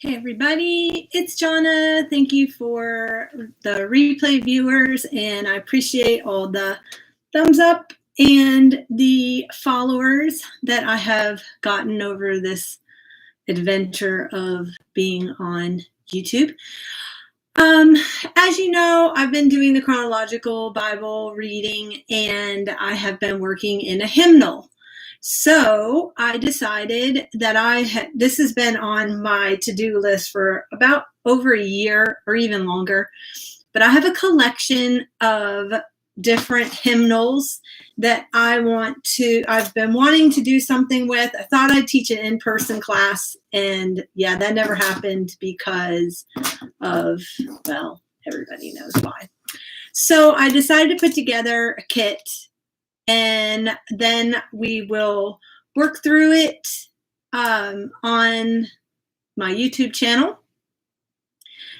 Hey everybody, it's Jonna. Thank you for the replay viewers, and I appreciate all the thumbs up and the followers that I have gotten over this adventure of being on YouTube. As you know, I've been doing the chronological Bible reading, and I have been working in a hymnal. So I decided that this has been on my to-do list for about over a year or even longer, but I have a collection of different hymnals that I've been wanting to do something with. I thought I'd teach an in-person class, and yeah, that never happened because of, well, everybody knows why. So I decided to put together a kit, and then we will work through it on my YouTube channel.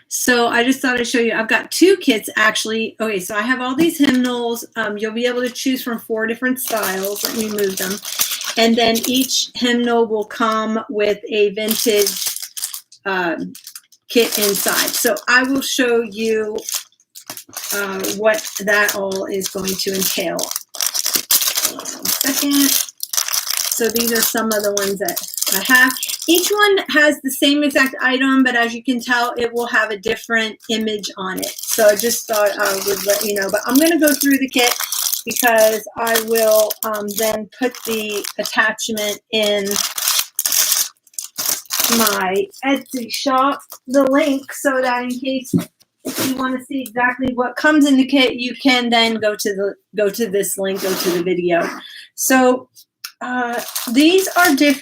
So I just thought I'd show you. I've got two kits actually. Okay, so I have all these hymnals. You'll be able to choose from 4 different styles. Let me move them. And then each hymnal will come with a vintage kit inside. So I will show you what that all is going to entail. Hold on a second. So these are some of the ones that I have. Each one has the same exact item, but as you can tell, it will have a different image on it. So I just thought I would let you know. But I'm going to go through the kit because I will then put the attachment in my Etsy shop, the link, so that in case if you want to see exactly what comes in the kit, you can then go to this link, go to the video. So these are the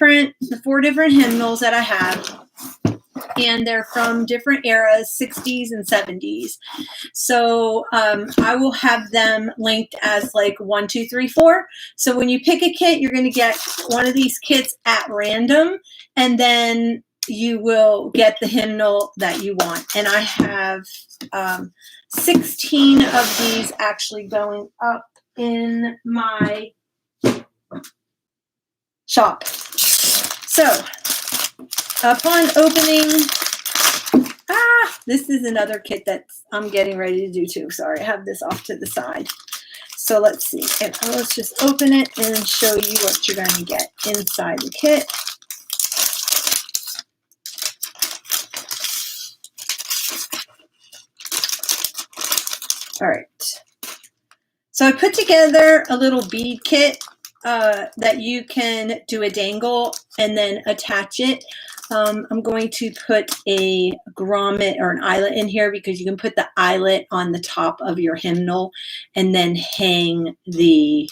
4 different hymnals that I have, and they're from different eras, 60s and 70s. So I will have them linked as like 1, 2, 3, 4. So when you pick a kit, you're going to get one of these kits at random, and then you will get the hymnal that you want. And I have 16 of these actually going up in my shop. So upon opening, this is another kit that I'm getting ready to do too. Sorry, I have this off to the side. So let's see. Let's just open it and show you what you're going to get inside the kit. All right. So I put together a little bead kit that you can do a dangle and then attach it. I'm going to put a grommet or an eyelet in here because you can put the eyelet on the top of your hymnal and then hang the,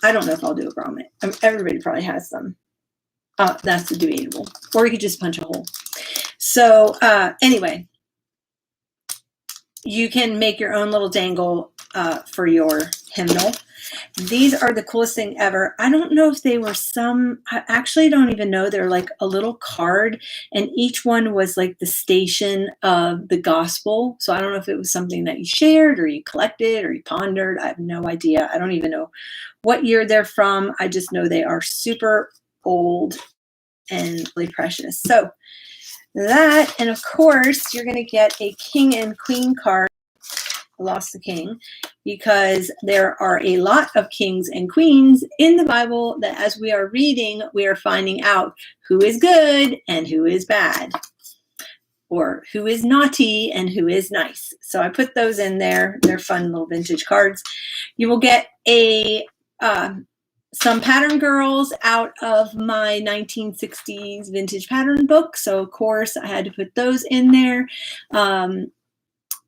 I don't know if I'll do a grommet. Everybody probably has them. That's debatable. Or you could just punch a hole. So anyway, you can make your own little dangle for your hymnal. These are the coolest thing ever. I don't know if they were I actually don't even know. They're like a little card, and each one was like the station of the gospel. So I don't know if it was something that you shared or you collected or you pondered. I have no idea. I don't even know what year they're from. I just know they are super old and really precious. So that, and of course, you're going to get a king and queen card. I lost the king because there are a lot of kings and queens in the Bible that as we are reading, we are finding out who is good and who is bad, or who is naughty and who is nice. So I put those in there. They're fun little vintage cards. You will get some pattern girls out of my 1960s vintage pattern book. So of course I had to put those in there.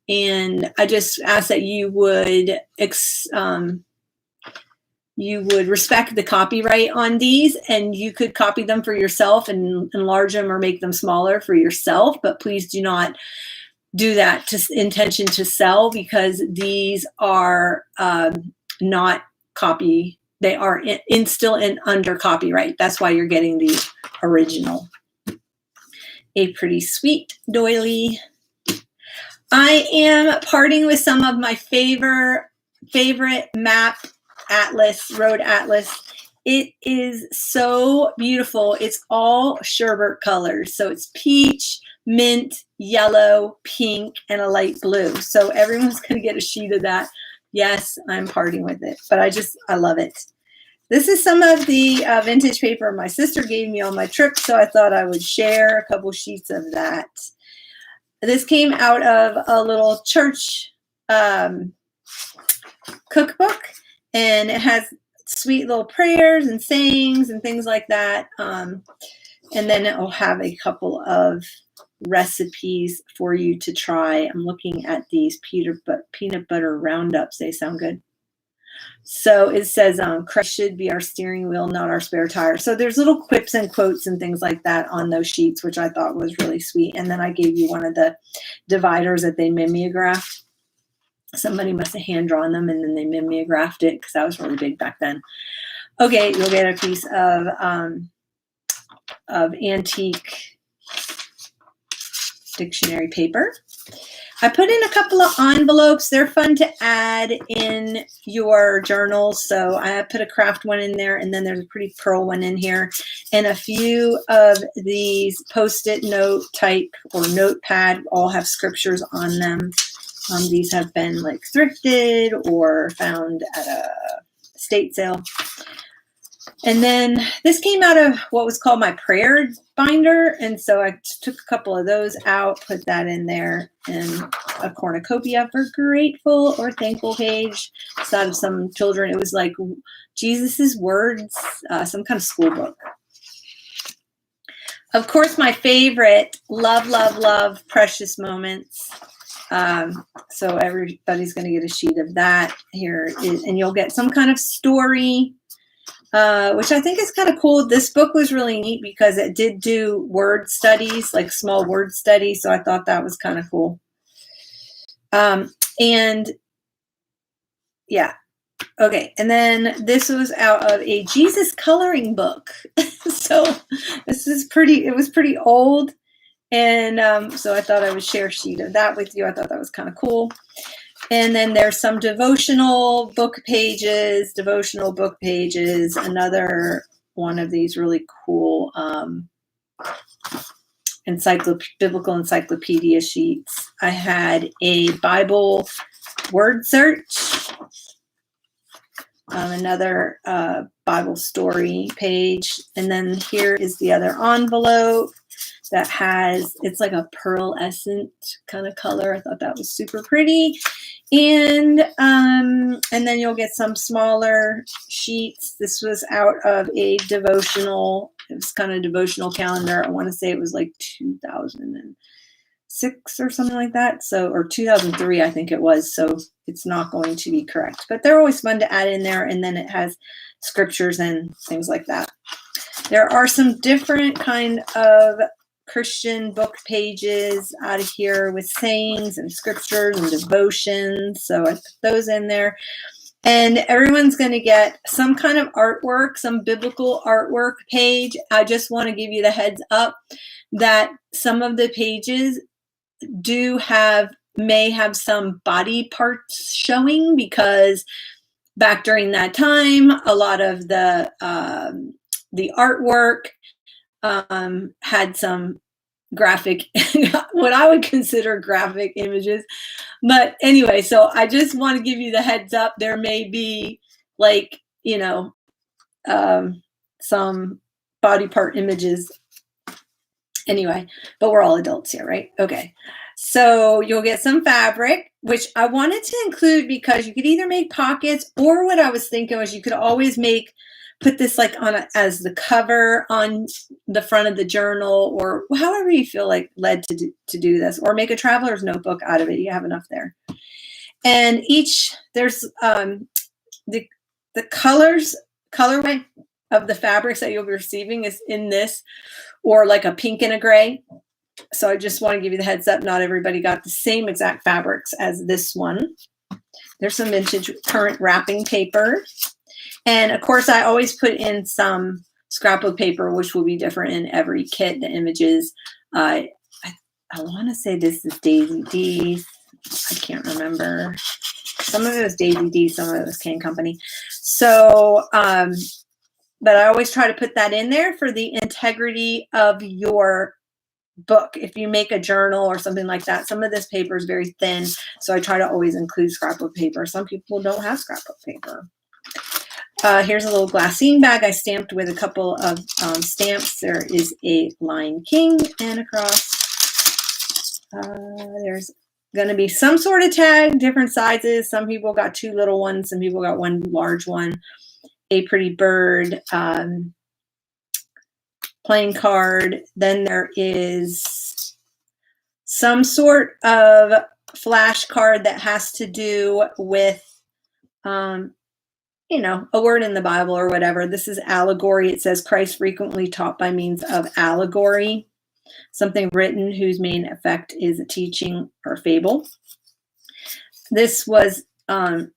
And I just ask that you would respect the copyright on these, and you could copy them for yourself and enlarge them or make them smaller for yourself, but please do not do that to intention to sell, because these are not copy. They are still under copyright. That's why you're getting the original. A pretty sweet doily. I am parting with some of my favorite map atlas, road atlas it is so beautiful. It's all sherbet colors. So it's peach, mint, yellow, pink, and a light blue. So everyone's going to get a sheet of that. Yes, I'm parting with it, but I love it. This is some of the vintage paper my sister gave me on my trip, so I thought I would share a couple sheets of that. This came out of a little church cookbook, and it has sweet little prayers and sayings and things like that. And then it will have a couple of recipes for you to try. I'm looking at these peanut butter roundups. They sound good. So it says, Christ should be our steering wheel, not our spare tire. So there's little quips and quotes and things like that on those sheets, which I thought was really sweet. And then I gave you one of the dividers that they mimeographed. Somebody must have hand drawn them and then they mimeographed it because that was really big back then. Okay, you'll get a piece of antique dictionary paper. I put in a couple of envelopes. They're fun to add in your journals. So I put a craft one in there, and then there's a pretty pearl one in here. And a few of these Post-it note type or notepad all have scriptures on them. These have been like thrifted or found at a estate sale. And then this came out of what was called my prayer binder. And so I took a couple of those out, put that in there, and a cornucopia for grateful or thankful page. It's out of some children. It was like Jesus's words, some kind of school book. Of course, my favorite, love, love, love, precious moments. So everybody's going to get a sheet of that here, and you'll get some kind of story. Which I think is kind of cool. This book was really neat because it did do word studies, like small word studies. So I thought that was kind of cool. And yeah. Okay. And then this was out of a Jesus coloring book. So it was pretty old. And so I thought I would share a sheet of that with you. I thought that was kind of cool. And then there's some devotional book pages, another one of these really cool biblical encyclopedia sheets. I had a Bible word search, another Bible story page. And then here is the other envelope that it's like a pearlescent kind of color. I thought that was super pretty. And then you'll get some smaller sheets. This was out of a devotional. It was kind of devotional calendar. I want to say it was like 2006 or something like that. So, or 2003, I think it was. So it's not going to be correct, but they're always fun to add in there. And then it has scriptures and things like that. There are some different kind of Christian book pages out of here with sayings and scriptures and devotions. So I put those in there. And everyone's going to get some kind of artwork, some biblical artwork page. I just want to give you the heads up that some of the pages may have some body parts showing, because back during that time, a lot of the artwork had some graphic, what I would consider graphic images. But anyway, so I just want to give you the heads up. There may be like, some body part images. Anyway, but we're all adults here, right? Okay. So you'll get some fabric, which I wanted to include because you could either make pockets, or what I was thinking was you could always put this like as the cover on the front of the journal, or however you feel like led to do this, or make a traveler's notebook out of it. You have enough there. And there's the colorway of the fabrics that you'll be receiving is in this, or like a pink and a gray. So I just want to give you the heads up. Not everybody got the same exact fabrics as this one. There's some vintage current wrapping paper. And of course, I always put in some scrapbook paper, which will be different in every kit. The images, I want to say this is Daisy D. I can't remember. Some of it was Daisy D, some of it was Can Company. So but I always try to put that in there for the integrity of your book. If you make a journal or something like that, some of this paper is very thin, so I try to always include scrapbook paper. Some people don't have scrapbook paper. Here's a little glassine bag I stamped with a couple of stamps. There is a Lion King and a cross. There's going to be some sort of tag, different sizes. Some people got 2 little ones. Some people got 1 large one. A pretty bird. Playing card. Then there is some sort of flashcard that has to do with, you know, a word in the Bible or whatever. This is allegory. It says Christ frequently taught by means of allegory, something written whose main effect is a teaching or fable. This was, I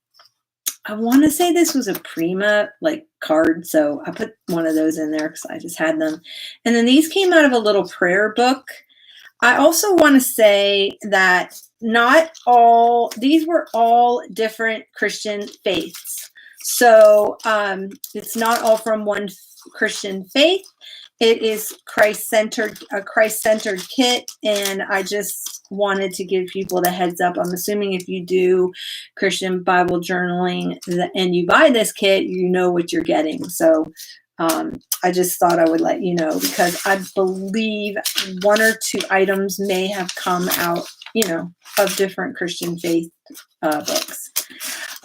want to say this was a Prima like card, so I put one of those in there because I just had them. And then these came out of a little prayer book. I also want to say that these were all different Christian faiths. So it's not all from one Christian faith. It is a Christ-centered kit, and I just wanted to give people the heads up. I'm assuming if you do Christian Bible journaling and you buy this kit, you know what you're getting. So I just thought I would let you know, because I believe 1 or 2 items may have come out, you know, of different Christian faith books.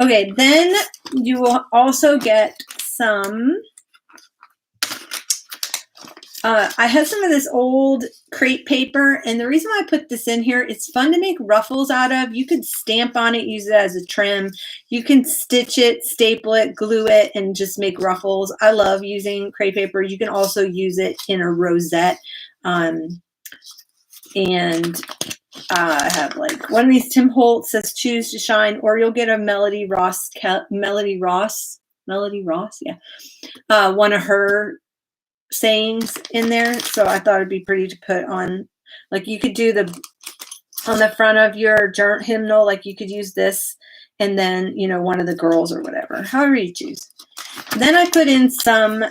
Okay, then you will also get some. I have some of this old crepe paper, and the reason why I put this in here, it's fun to make ruffles out of. You could stamp on it, use it as a trim. You can stitch it, staple it, glue it, and just make ruffles. I love using crepe paper. You can also use it in a rosette. And I have like one of these. Tim Holtz says choose to shine, or you'll get a Melody Ross, yeah. One of her sayings in there. So I thought it'd be pretty to put on, like you could do on the front of your hymnal, like you could use this, and then, you know, one of the girls or whatever, however you choose. Then I put in some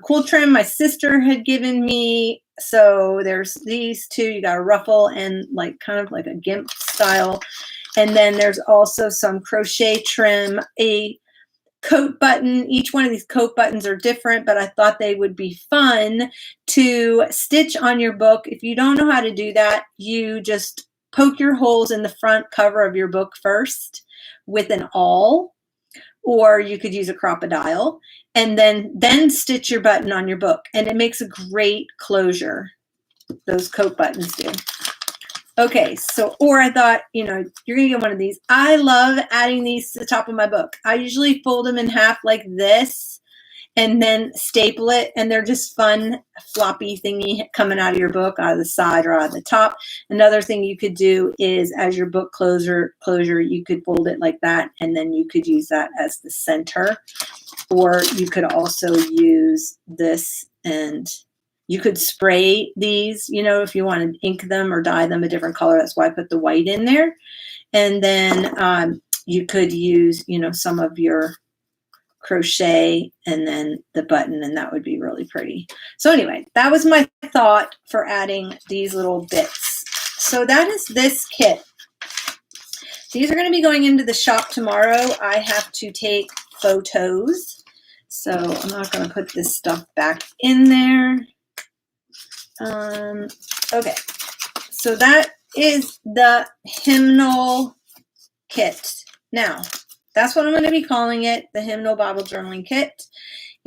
cool trim my sister had given me. So there's these 2. You got a ruffle and like kind of like a gimp style. And then there's also some crochet trim, a coat button. Each one of these coat buttons are different, but I thought they would be fun to stitch on your book. If you don't know how to do that, you just poke your holes in the front cover of your book first with an awl, or you could use a crocodile, and then stitch your button on your book, and it makes a great closure. Those coat buttons do. Okay, so, or I thought, you know, you're going to get one of these. I love adding these to the top of my book. I usually fold them in half like this and then staple it, and they're just fun, floppy thingy coming out of your book, out of the side or out of the top. Another thing you could do is, as your book closure, you could fold it like that, and then you could use that as the center. Or you could also use this, and you could spray these, you know, if you want to ink them or dye them a different color. That's why I put the white in there. And then you could use, you know, some of your crochet and then the button, and that would be really pretty. So anyway, that was my thought for adding these little bits. So that is this kit. These are going to be going into the shop tomorrow. I have to take photos, so I'm not going to put this stuff back in there. Okay, so that is the hymnal kit. Now, that's what I'm going to be calling it, the Hymnal Bible Journaling Kit.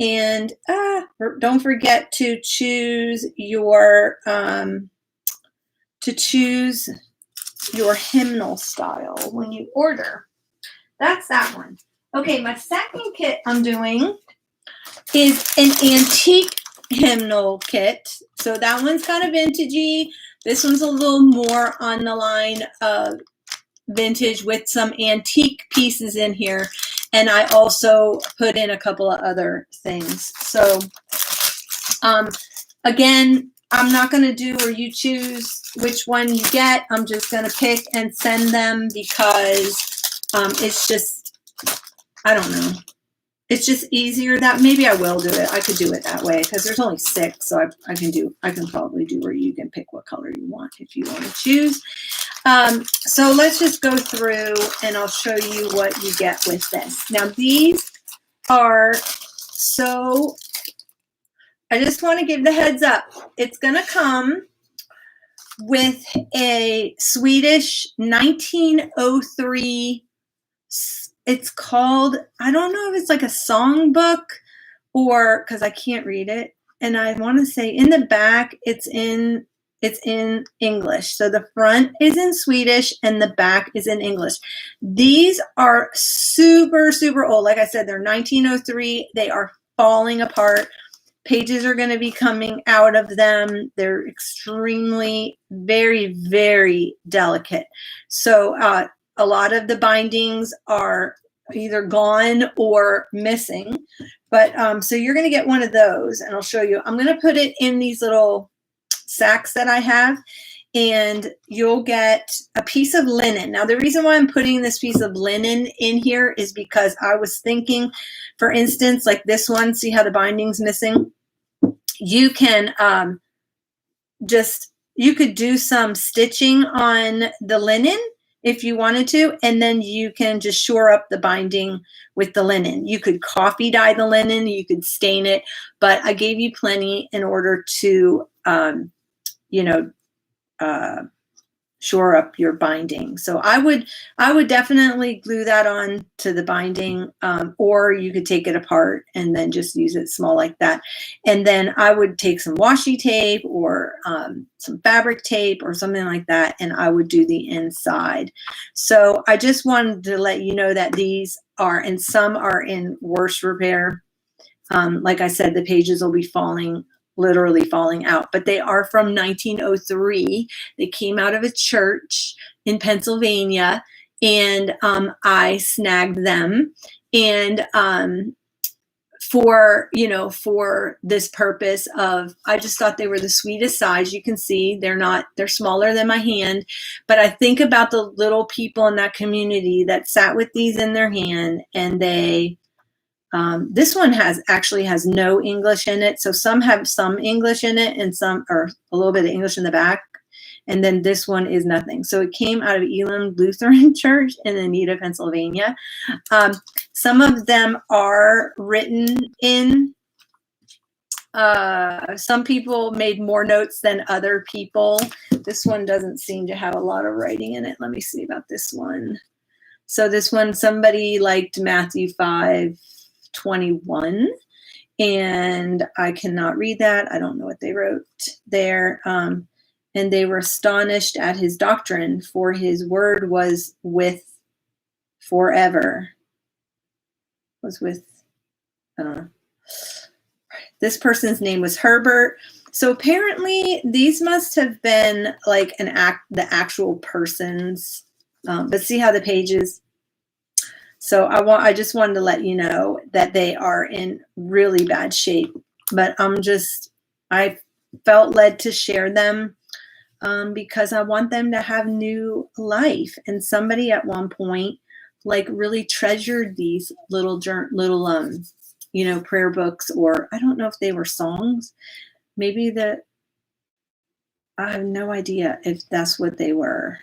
And don't forget to choose your hymnal style when you order. That's that one. Okay, my second kit I'm doing is an antique hymnal kit. So that one's kind of vintagey. This one's a little more on the line of vintage with some antique pieces in here. And I also put in a couple of other things. So again, I'm not going to do where you choose which one you get. I'm just going to pick and send them because it's just, I don't know. it's just easier that maybe I will do it. I could do it that way because there's only 6, so I can probably do where you can pick what color you want if you want to choose. So let's just go through and I'll show you what you get with this. Now these are I just want to give the heads up. It's going to come with a Swedish 1903. It's called, I don't know if it's like a songbook or because I can't read it. And I want to say in the back, it's in English. So the front is in Swedish and the back is in English. These are super, super old. Like I said, they're 1903. They are falling apart. Pages are going to be coming out of them. They're extremely, very, very delicate. So a lot of the bindings are either gone or missing. But so you're going to get one of those, and I'll show you. I'm going to put it in these little sacks that I have, and you'll get a piece of linen. Now, the reason why I'm putting this piece of linen in here is because I was thinking, for instance, like this one, see how the binding's missing? You can you could do some stitching on the linen if you wanted to, and then you can just shore up the binding with the linen. You could coffee dye the linen, you could stain it, but I gave you plenty in order to, shore up your binding. So I would definitely glue that on to the binding, or you could take it apart and then just use it small like that. And then I would take some washi tape or some fabric tape or something like that, and I would do the inside. So I just wanted to let you know that these are, and some are in worse repair. Like I said, the pages will be literally falling out, but they are from 1903. They came out of a church in Pennsylvania, and I snagged them. And for this purpose of, I just thought they were the sweetest size. You can see they're smaller than my hand, but I think about the little people in that community that sat with these in their hand, and they, this one actually has no English in it. So some have some English in it and some are a little bit of English in the back. And then this one is nothing. So it came out of Elam Lutheran Church in Anita, Pennsylvania. Some of them are written in, some people made more notes than other people. This one doesn't seem to have a lot of writing in it. Let me see about this one. So this one, somebody liked Matthew 5:21, and I cannot read that. I don't know what they wrote there. And they were astonished at his doctrine, for his word was with forever. Was with, I don't know. This person's name was Herbert. So apparently these must have been like the actual person's, but see how the pages. So I just wanted to let you know that they are in really bad shape, but I felt led to share them because I want them to have new life. And somebody at one point like really treasured these little prayer books, or I don't know if they were songs, maybe I have no idea if that's what they were,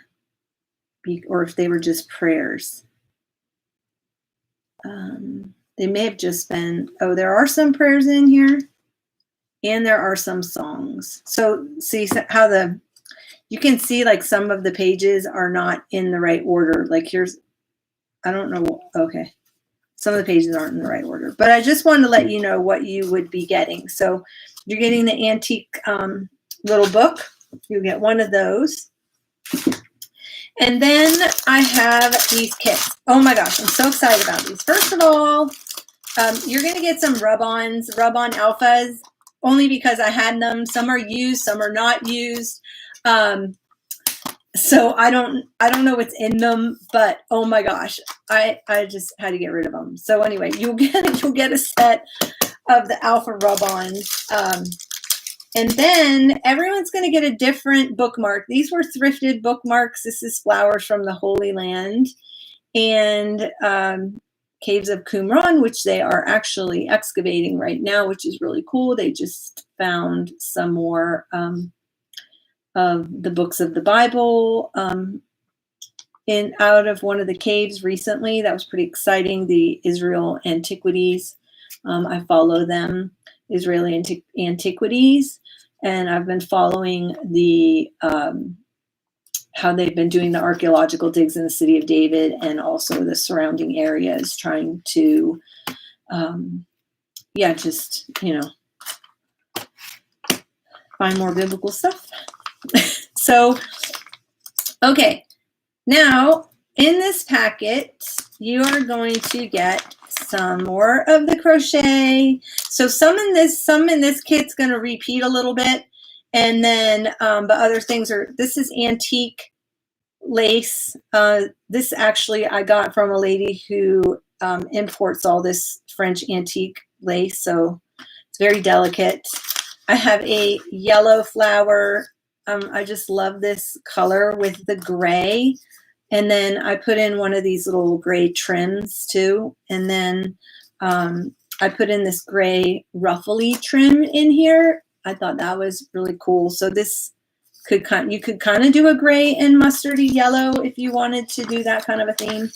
or if they were just prayers. They may have just been, there are some prayers in here and there are some songs. So see how you can see like some of the pages are not in the right order. Like I don't know. Okay. Some of the pages aren't in the right order, but I just wanted to let you know what you would be getting. So you're getting the antique little book. You get one of those. And then I have these kits. Oh my gosh, I'm so excited about these. First of all, you're going to get some rub-on alphas, only because I had them. Some are used, some are not used. So I don't know what's in them, but oh my gosh, I just had to get rid of them. So anyway, you'll get a set of the alpha rub-ons. And then everyone's going to get a different bookmark. These were thrifted bookmarks. This is Flowers from the Holy Land. And Caves of Qumran, which they are actually excavating right now, which is really cool. They just found some more of the books of the Bible out of one of the caves recently. That was pretty exciting. The Israel Antiquities. I follow them, Israeli Antiquities, and I've been following the how they've been doing the archaeological digs in the city of David and also the surrounding areas, trying to, just, find more biblical stuff. So, okay, now in this packet, you are going to get some more of the crochet. So some in this kit's going to repeat a little bit. And then, but other things this is antique lace. This actually I got from a lady who imports all this French antique lace. So it's very delicate. I have a yellow flower. I just love this color with the gray. And then I put in one of these little gray trims too. And then I put in this gray ruffly trim in here. I thought that was really cool. So this you could kind of do a gray and mustardy yellow if you wanted to do that kind of a theme.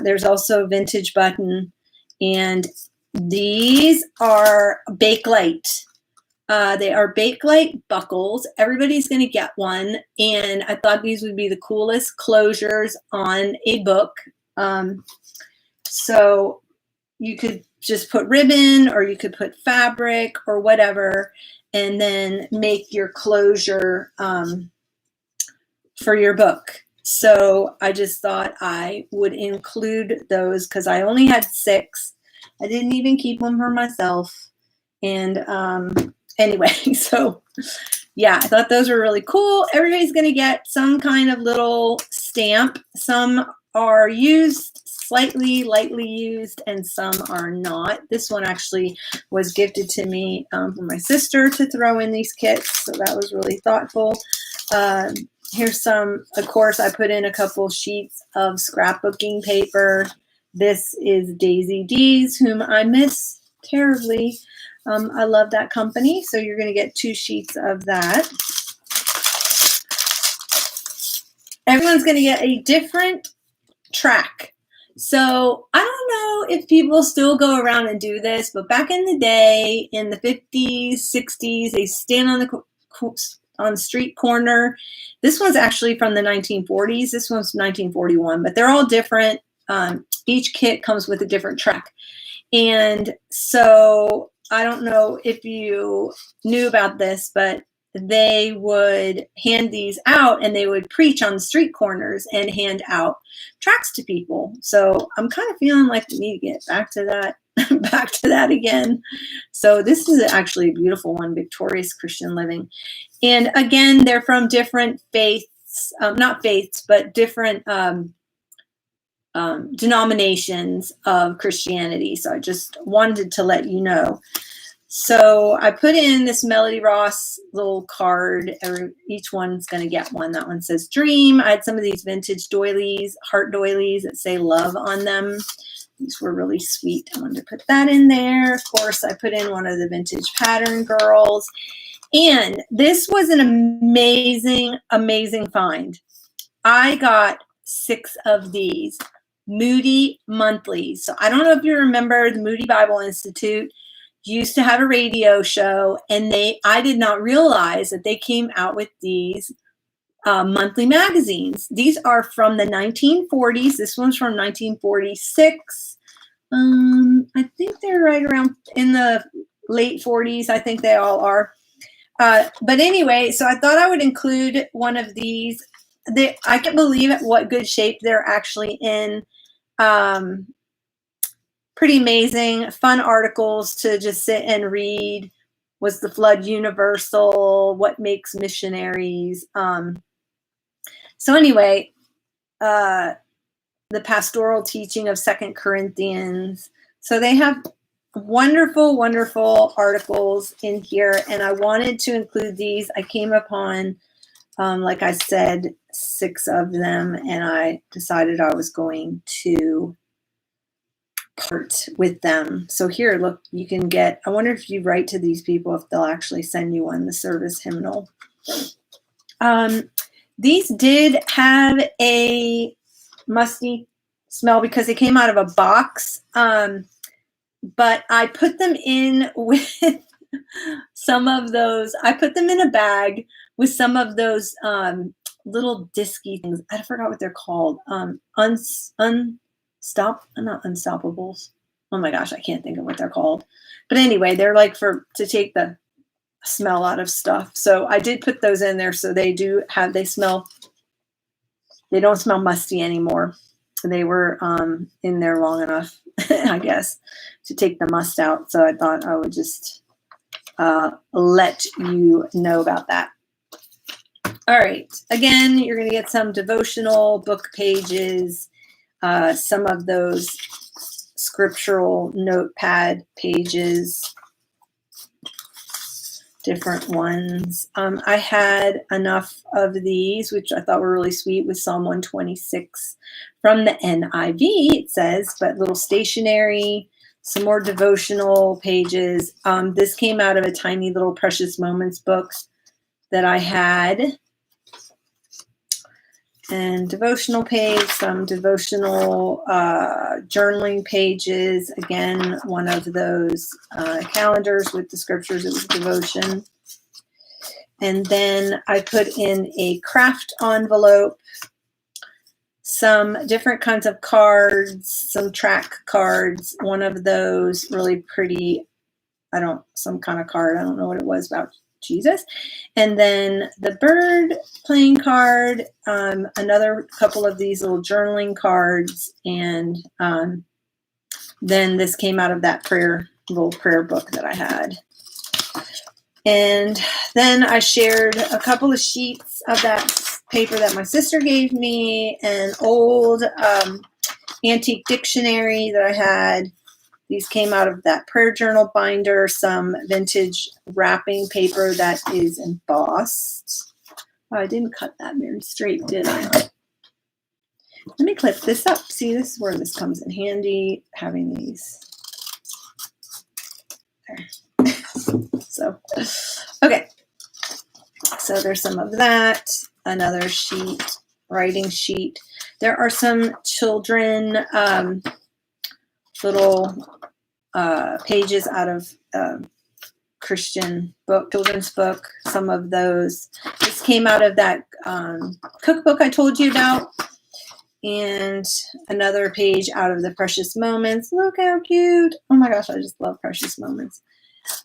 There's also vintage button, and these are Bakelite. They are Bakelite buckles. Everybody's going to get one, and I thought these would be the coolest closures on a book. So you could just put ribbon, or you could put fabric or whatever, and then make your closure for your book. So I just thought I would include those because I only had 6. I didn't even keep them for myself. And anyway, so yeah, I thought those were really cool. Everybody's going to get some kind of little stamp. Some are used, slightly lightly used, and some are not. This one actually was gifted to me from my sister to throw in these kits, so that was really thoughtful. Here's some, of course, I put in a couple sheets of scrapbooking paper. This is Daisy D's, whom I miss terribly. I love that company, so you're going to get 2 sheets of that. Everyone's going to get a different track. So I don't know if people still go around and do this, but back in the day, in the 50s, 60s, they stand on the street corner. This one's actually from the 1940s. This one's 1941, but they're all different. Each kit comes with a different track. And so I don't know if you knew about this, but they would hand these out and they would preach on the street corners and hand out tracts to people. So I'm kind of feeling like we need to get back to that, again. So this is actually a beautiful one, Victorious Christian Living. And again, they're from different faiths, not faiths, but different denominations of Christianity. So I just wanted to let you know. So I put in this Melody Ross little card. Each one's going to get one. That one says dream. I had some of these vintage doilies, heart doilies that say love on them. These were really sweet. I wanted to put that in there. Of course, I put in one of the vintage pattern girls. And this was an amazing, amazing find. I got 6 of these Moody Monthlies. So I don't know if you remember the Moody Bible Institute used to have a radio show, and I did not realize that they came out with these monthly magazines. These are from the 1940s. This one's from 1946. I think they're right around in the late 40s. I think they all are. But anyway, so I thought I would include one of these. I can't believe what good shape they're actually in. Pretty amazing, fun articles to just sit and read. Was the flood universal? What makes missionaries? So anyway, the pastoral teaching of 2 Corinthians. So they have wonderful, wonderful articles in here, and I wanted to include these. I came upon, like I said, 6 of them, and I decided I was going to cart with them. So here, look, you can get, I wonder if you write to these people, if they'll actually send you one, the service hymnal. These did have a musty smell because they came out of a box. But I put them in with some of those, I put them in a bag with some of those little disky things. I forgot what they're called. Not unstoppables. Oh my gosh, I can't think of what they're called. But anyway, they're like to take the smell out of stuff. So I did put those in there so they don't smell musty anymore. They were in there long enough, I guess, to take the must out. So I thought I would just let you know about that. All right. Again, you're going to get some devotional book pages, some of those scriptural notepad pages, different ones. I had enough of these, which I thought were really sweet, with Psalm 126 from the NIV, it says, but little stationery, some more devotional pages. This came out of a tiny little Precious Moments book that I had. And devotional page, some devotional journaling pages. Again, one of those calendars with the scriptures. It was devotion. And then I put in a craft envelope, some different kinds of cards, some track cards. One of those really pretty, some kind of card. I don't know what it was about Jesus. And then the bird playing card, another couple of these little journaling cards, and then this came out of that little prayer book that I had. And then I shared a couple of sheets of that paper that my sister gave me, an old antique dictionary that I had. These came out of that prayer journal binder, some vintage wrapping paper that is embossed. Oh, I didn't cut that very straight, did I? Let me clip this up. See, this is where this comes in handy, having these. There. So, okay. So there's some of that. Another sheet, writing sheet. There are some children little pages out of Christian book, children's book, some of those. This came out of that cookbook I told you about. And another page out of the Precious Moments. Look how cute. Oh my gosh, I just love Precious Moments.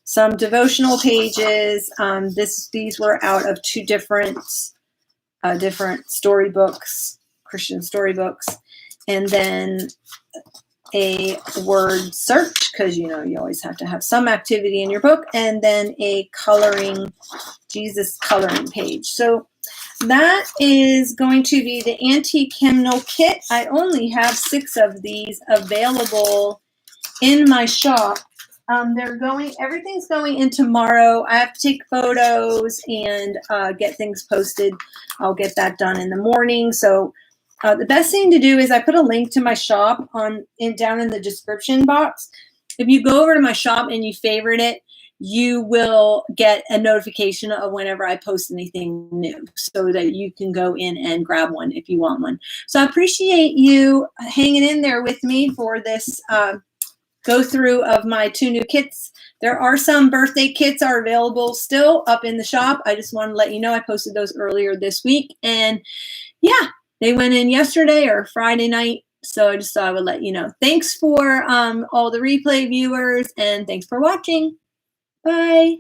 Some devotional pages. These were out of two different storybooks, Christian storybooks. And then a word search, because you always have to have some activity in your book, and then a Jesus coloring page. So that is going to be the antique hymnal kit. I only have 6 of these available in my shop. Everything's going in tomorrow. I have to take photos and get things posted. I'll get that done in the morning. So the best thing to do is I put a link to my shop down in the description box. If you go over to my shop and you favorite it, you will get a notification of whenever I post anything new, so that you can go in and grab one if you want one. So I appreciate you hanging in there with me for this go through of my 2 new kits. There are some birthday kits are available still up in the shop. I just want to let you know I posted those earlier this week. And yeah, they went in yesterday or Friday night. So I just thought I would let you know. Thanks for all the replay viewers, and thanks for watching. Bye.